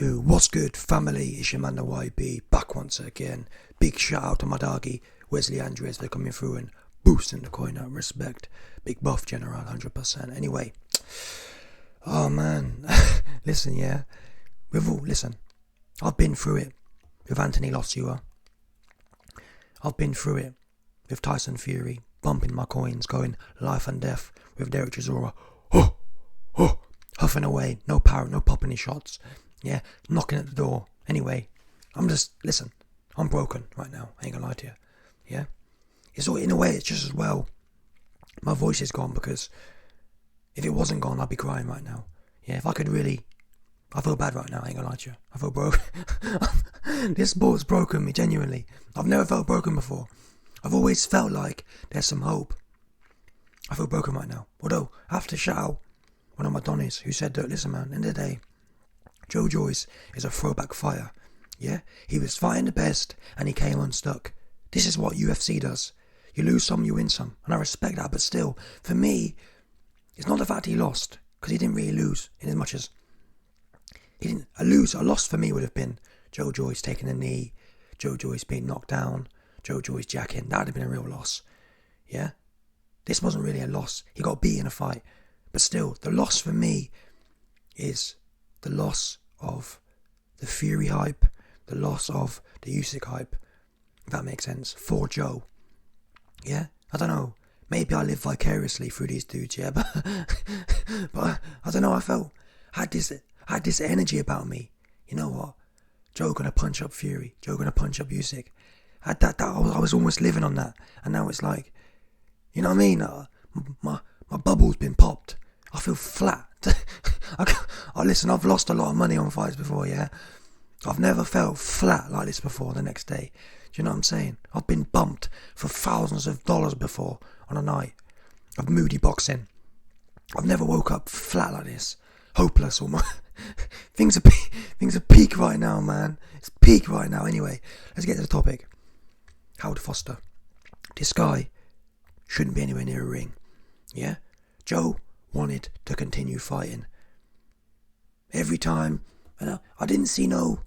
Ooh, what's good, family? It's your man the YB, back once again. Big shout out to my doggy, Wesley Andres, for coming through and boosting the coin out. Respect. Big buff general, 100%. Anyway, oh man, listen, yeah. Listen, I've been through it with Anthony Lossua. I've been through it with Tyson Fury, bumping my coins, going life and death with Derek Chisora. Huffing away, no power, no popping any shots. Yeah, knocking at the door. Anyway, listen, I'm broken right now. I ain't gonna lie to you. Yeah? It's all, in a way, it's just as well. My voice is gone because if it wasn't gone, I'd be crying right now. Yeah, if I could really, I feel bad right now. I ain't gonna lie to you. I feel broken. This sport's broken me, genuinely. I've never felt broken before. I've always felt like there's some hope. I feel broken right now. Although, I have to shout out one of my Donnies who said that, listen man, end of the day, Joe Joyce is a throwback fighter. Yeah? He was fighting the best and he came unstuck. This is what UFC does. You lose some, you win some. And I respect that, but still, for me, it's not the fact he lost, because he didn't really lose in as much as he didn't. A loss for me would have been Joe Joyce taking a knee, Joe Joyce being knocked down, Joe Joyce jacking. That would have been a real loss. Yeah? This wasn't really a loss. He got beat in a fight. But still, the loss for me is the loss of the Fury hype, the loss of the Usyk hype, if that makes sense, for Joe. Yeah? I don't know. Maybe I live vicariously through these dudes, yeah? But I don't know, I had this energy about me. You know what? Joe gonna punch up Fury. Joe gonna punch up Usyk. I was almost living on that. And now it's like, you know what I mean? My bubble's been popped. I feel flat. Listen, I've lost a lot of money on fights before, yeah? I've never felt flat like this before the next day. Do you know what I'm saying? I've been bumped for thousands of dollars before on a night of moody boxing. I've never woke up flat like this. Hopeless almost. Things are peak right now, man. It's peak right now. Anyway, let's get to the topic. Howard Foster. This guy shouldn't be anywhere near a ring. Yeah? Joe wanted to continue fighting. Every time, and I didn't see no.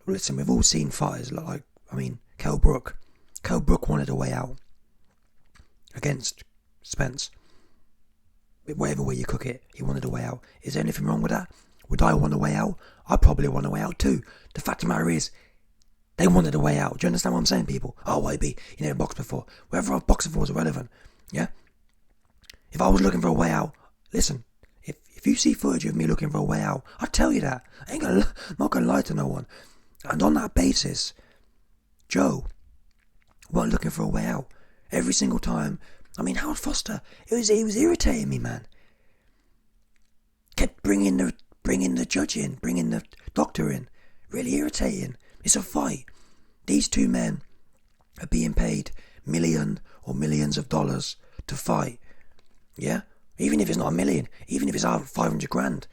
Listen, we've all seen fighters like, Kell Brook. Kell Brook wanted a way out against Spence. Whatever way you cook it, he wanted a way out. Is there anything wrong with that? Would I want a way out? I probably want a way out too. The fact of the matter is, they wanted a way out. Do you understand what I'm saying, people? Oh, YB, you never boxed before. Whatever I've boxed before is irrelevant. Yeah? If I was looking for a way out, listen, if you see footage of me looking for a way out, I'd tell you that. I'm not going to lie to no one. And on that basis, Joe wasn't looking for a way out. Every single time. Howard Foster, he was irritating me, man. Kept bringing the judge in, bringing the doctor in. Really irritating. It's a fight. These two men are being paid millions of dollars to fight. Yeah? Even if it's not a million, even if it's 500 grand.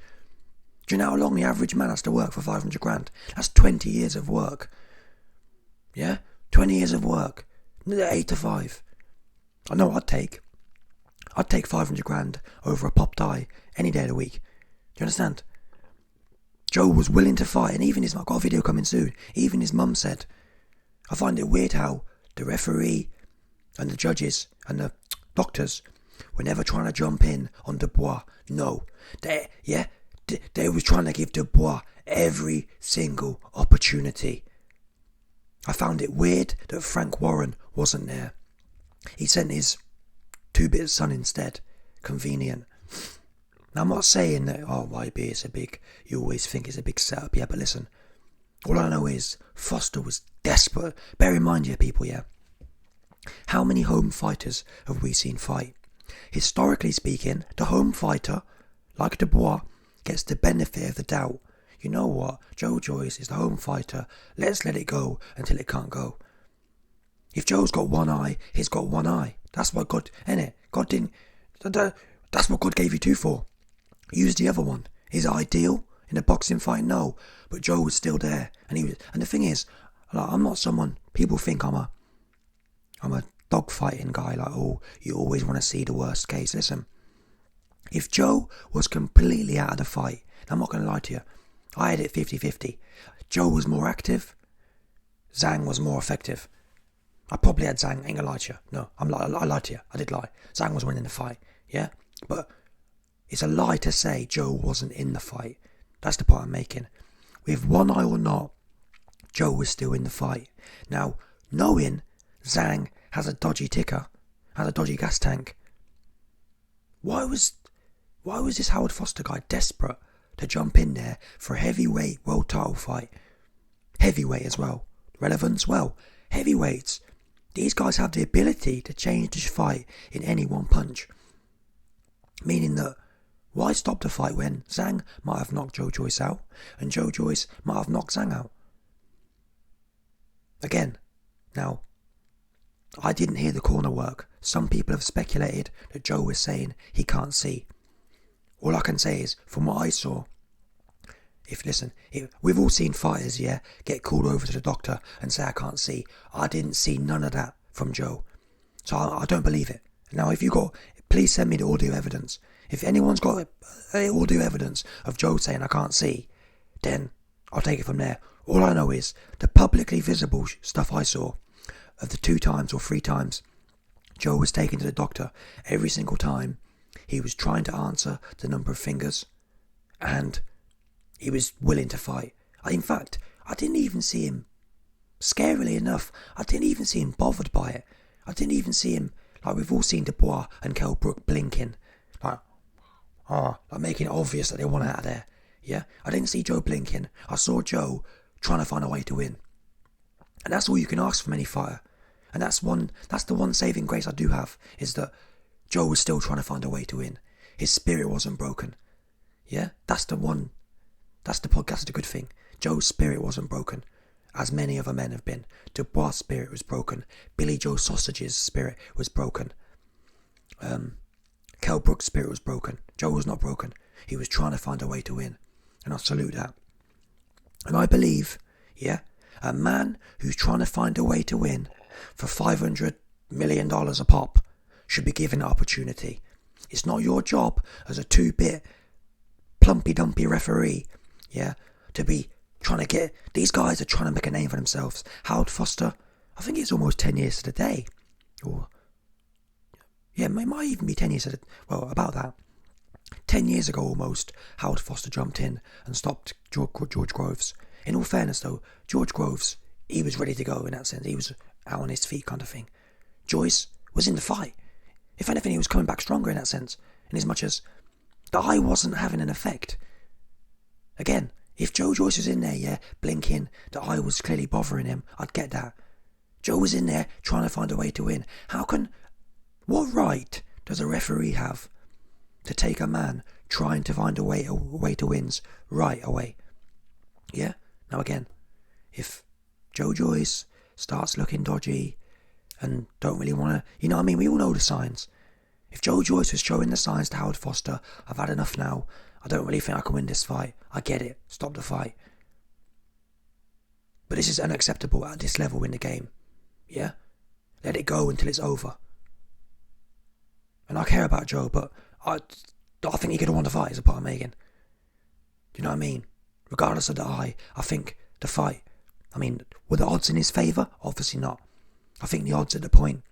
Do you know how long the average man has to work for 500 grand? That's 20 years of work. Yeah? 20 years of work. 8 to 5. I know what I'd take 500 grand over a popped eye any day of the week. Do you understand? Joe was willing to fight, and I've got a video coming soon, even his mum said, I find it weird how the referee and the judges and the doctors were never trying to jump in on Dubois. No. They was trying to give Dubois every single opportunity. I found it weird that Frank Warren wasn't there. He sent his two-bit son instead. Convenient. Now, I'm not saying that, YB is you always think it's a big setup. Yeah, but listen, all I know is Foster was desperate. Bear in mind, yeah, people, yeah. How many home fighters have we seen fight? Historically speaking, the home fighter, like Dubois, gets the benefit of the doubt. You know what? Joe Joyce is the home fighter. Let's let it go until it can't go. If Joe's got one eye, he's got one eye. That's what God, innit? God didn't. That's what God gave you two for. Use the other one. Is it ideal in a boxing fight? No. But Joe was still there, and the thing is, like, I'm not someone people think I'm a dogfighting guy. Like, oh, you always want to see the worst case. Listen, if Joe was completely out of the fight, I'm not going to lie to you. I had it 50-50. Joe was more active. ZHANG was more effective. I probably had ZHANG, ain't gonna lie to you. No, I lied to you. I did lie. ZHANG was winning the fight, yeah? But it's a lie to say Joe wasn't in the fight. That's the point I'm making. With one eye or not, Joe was still in the fight. Now, knowing ZHANG has a dodgy ticker, has a dodgy gas tank, why was this Howard Foster guy desperate to jump in there for a heavyweight world title fight? Heavyweight as well. Relevance? Well, heavyweights. These guys have the ability to change this fight in any one punch. Meaning that, why stop the fight when ZHANG might have knocked Joe Joyce out and Joe Joyce might have knocked ZHANG out? Again, now, I didn't hear the corner work. Some people have speculated that Joe was saying he can't see. All I can say is, from what I saw, we've all seen fighters, yeah, get called over to the doctor and say I can't see. I didn't see none of that from Joe. So I don't believe it. Now, if you got, please send me the audio evidence. If anyone's got audio evidence of Joe saying I can't see, then I'll take it from there. All I know is the publicly visible stuff I saw of the 2 times or 3 times Joe was taken to the doctor, every single time he was trying to answer the number of fingers and he was willing to fight. In fact, I didn't even see him, scarily enough, I didn't even see him bothered by it. I didn't even see him, like we've all seen Dubois and Kell Brook blinking, like making it obvious that they want out of there. Yeah, I didn't see Joe blinking. I saw Joe trying to find a way to win. And that's all you can ask from any fighter. And that's the one saving grace I do have, is that Joe was still trying to find a way to win. His spirit wasn't broken. Yeah, that's the good thing. Joe's spirit wasn't broken, as many other men have been. Dubois' spirit was broken. Billy Joe Sausage's spirit was broken. Kell Brook's spirit was broken. Joe was not broken. He was trying to find a way to win. And I salute that. And I believe, yeah, a man who's trying to find a way to win for $500 million a pop should be given an opportunity. It's not your job as a 2-bit plumpy-dumpy referee, yeah, to be trying to get... These guys are trying to make a name for themselves. Howard Foster, I think it's almost 10 years to the day. Or, yeah, it might even be 10 years to the... Well, about that. 10 years ago almost, Howard Foster jumped in and stopped George Groves. In all fairness though, George Groves, he was ready to go in that sense. He was out on his feet kind of thing. Joyce was in the fight. If anything, he was coming back stronger in that sense. In as much as the eye wasn't having an effect. Again, if Joe Joyce was in there, yeah, blinking, the eye was clearly bothering him, I'd get that. Joe was in there trying to find a way to win. What right does a referee have to take a man trying to find a way to wins right away? Yeah? Now again, if Joe Joyce starts looking dodgy and don't really want to, you know what I mean? We all know the signs. If Joe Joyce was showing the signs to Howard Foster, I've had enough now, I don't really think I can win this fight, I get it, stop the fight. But this is unacceptable at this level in the game. Yeah? Let it go until it's over. And I care about Joe, but I think he could have won the fight is the point I'm making. Do you know what I mean? Regardless of the eye, I think the fight, I mean, were the odds in his favour? Obviously not. I think the odds at the point,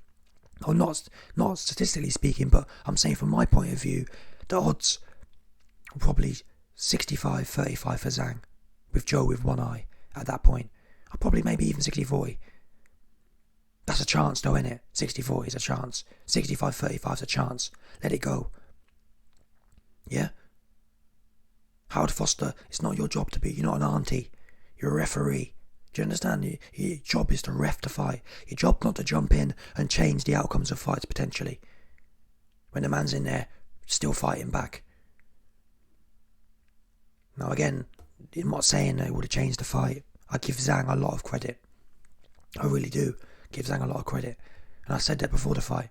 or not statistically speaking, but I'm saying from my point of view, the odds were probably 65-35 for ZHANG, with Joe with one eye at that point. Or probably maybe even 60-40. That's a chance though, isn't it? 60-40 is a chance. 65-35 is a chance. Let it go. Yeah? Howard Foster, it's not your job to be, you're not an auntie. You're a referee. Do you understand? Your job is to ref the fight. Your job not to jump in and change the outcomes of fights potentially. When the man's in there, still fighting back. Now again, I'm not saying that it would have changed the fight. I give ZHANG a lot of credit. I really do. Give ZHANG a lot of credit. And I said that before the fight.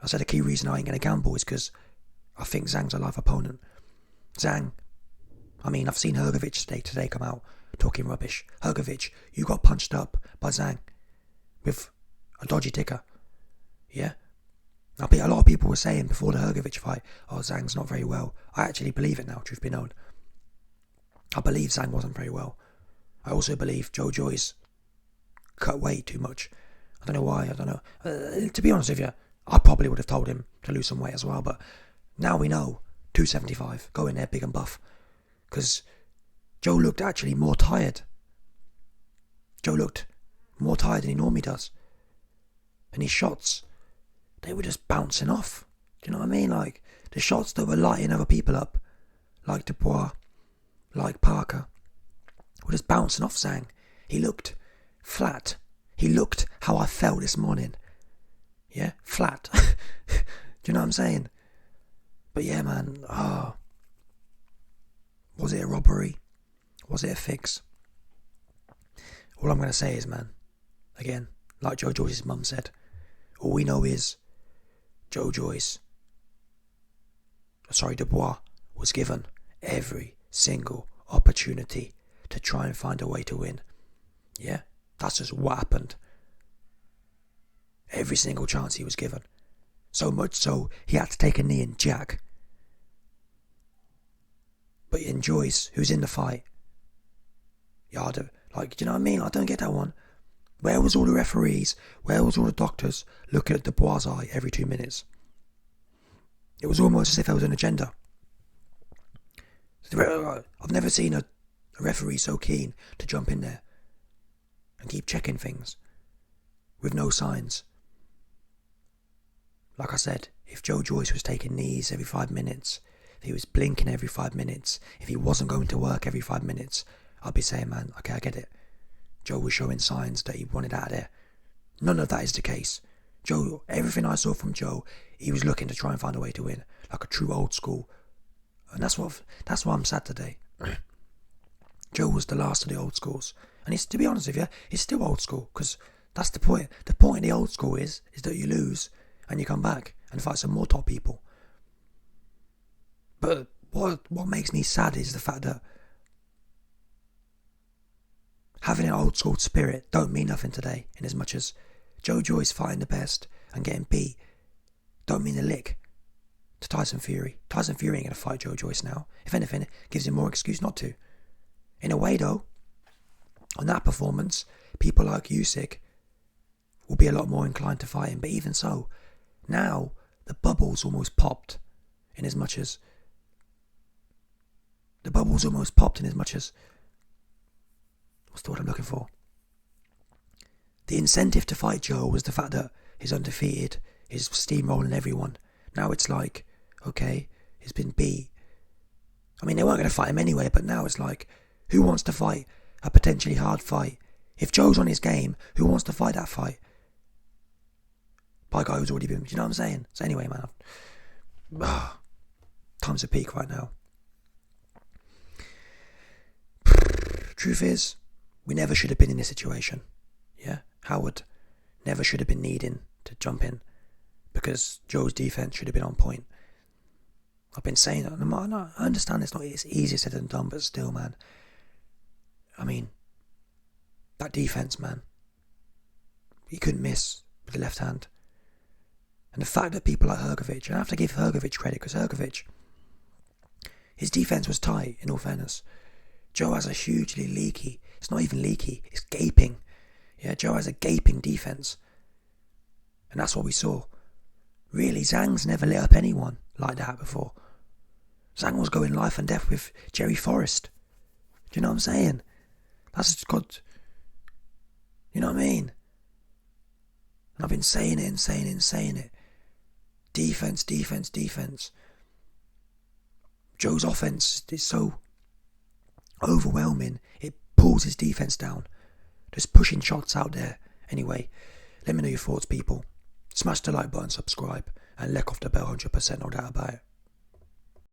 I said the key reason I ain't going to gamble is because I think ZHANG's a live opponent. ZHANG, I mean, I've seen Hrgovic today come out talking rubbish. Hrgovic, you got punched up by ZHANG with a dodgy ticker. Yeah? Now, a lot of people were saying before the Hrgovic fight, oh, ZHANG's not very well. I actually believe it now, truth be known. I believe ZHANG wasn't very well. I also believe Joe Joyce cut weight too much. I don't know why, I don't know. To be honest with you, I probably would have told him to lose some weight as well, but now we know, 275, go in there big and buff. Because Joe looked actually more tired. Joe looked more tired than he normally does. And his shots, they were just bouncing off. Do you know what I mean? Like, the shots that were lighting other people up, like Dubois, like Parker, were just bouncing off ZHANG. He looked flat. He looked how I felt this morning. Yeah, flat. Do you know what I'm saying? But yeah, man, was it a robbery? Was it a fix? All I'm going to say is, man, again, like Joe Joyce's mum said, all we know is Dubois was given every single opportunity to try and find a way to win. Yeah, that's just what happened. Every single chance he was given. So much so, he had to take a knee and jack. But in Joyce, who's in the fight, yeah, like, do you know what I mean? I don't get that one. Where was all the referees? Where was all the doctors looking at Dubois' eye every 2 minutes? It was almost as if there was an agenda. I've never seen a referee so keen to jump in there and keep checking things with no signs. Like I said, if Joe Joyce was taking knees every 5 minutes, if he was blinking every 5 minutes, if he wasn't going to work every 5 minutes, I'd be saying, man, okay, I get it. Joe was showing signs that he wanted out of there. None of that is the case. Joe, everything I saw from Joe, he was looking to try and find a way to win, like a true old school. And that's why I'm sad today. Joe was the last of the old schools. And it's, to be honest with you, it's still old school, because that's the point. The point of the old school is that you lose and you come back and fight some more top people. But what makes me sad is the fact that having an old school spirit don't mean nothing today, in as much as Joe Joyce fighting the best and getting beat don't mean a lick to Tyson Fury. Tyson Fury ain't going to fight Joe Joyce now. If anything, it gives him more excuse not to. In a way though, on that performance, people like Usyk will be a lot more inclined to fight him. But even so, now the bubble's almost popped in as much as what's the word I'm looking for? The incentive to fight Joe was the fact that he's undefeated, he's steamrolling everyone. Now it's like, okay, he's been beat. I mean, they weren't going to fight him anyway, but now it's like, who wants to fight a potentially hard fight? If Joe's on his game, who wants to fight that fight? By a guy who's already been, you know what I'm saying? So anyway, man, time's a peak right now. Truth is, we never should have been in this situation. Yeah, Howard never should have been needing to jump in, because Joe's defense should have been on point. I've been saying that. I understand it's easier said than done, but still, man. I mean, that defense, man. He couldn't miss with the left hand. And the fact that people like Hrgovic, and I have to give Hrgovic credit, because Hrgovic, his defense was tight, in all fairness. Joe has a hugely leaky, it's not even leaky, it's gaping. Yeah, Joe has a gaping defense. And that's what we saw. Really, ZHANG's never lit up anyone like that before. ZHANG was going life and death with Jerry Forrest. Do you know what I'm saying? That's got, you know what I mean? And I've been saying it. Defense. Joe's offense is so overwhelming, it pulls his defense down. Just pushing shots out there. Anyway, let me know your thoughts, people. Smash the like button, subscribe, and lick off the bell 100%, no doubt about it.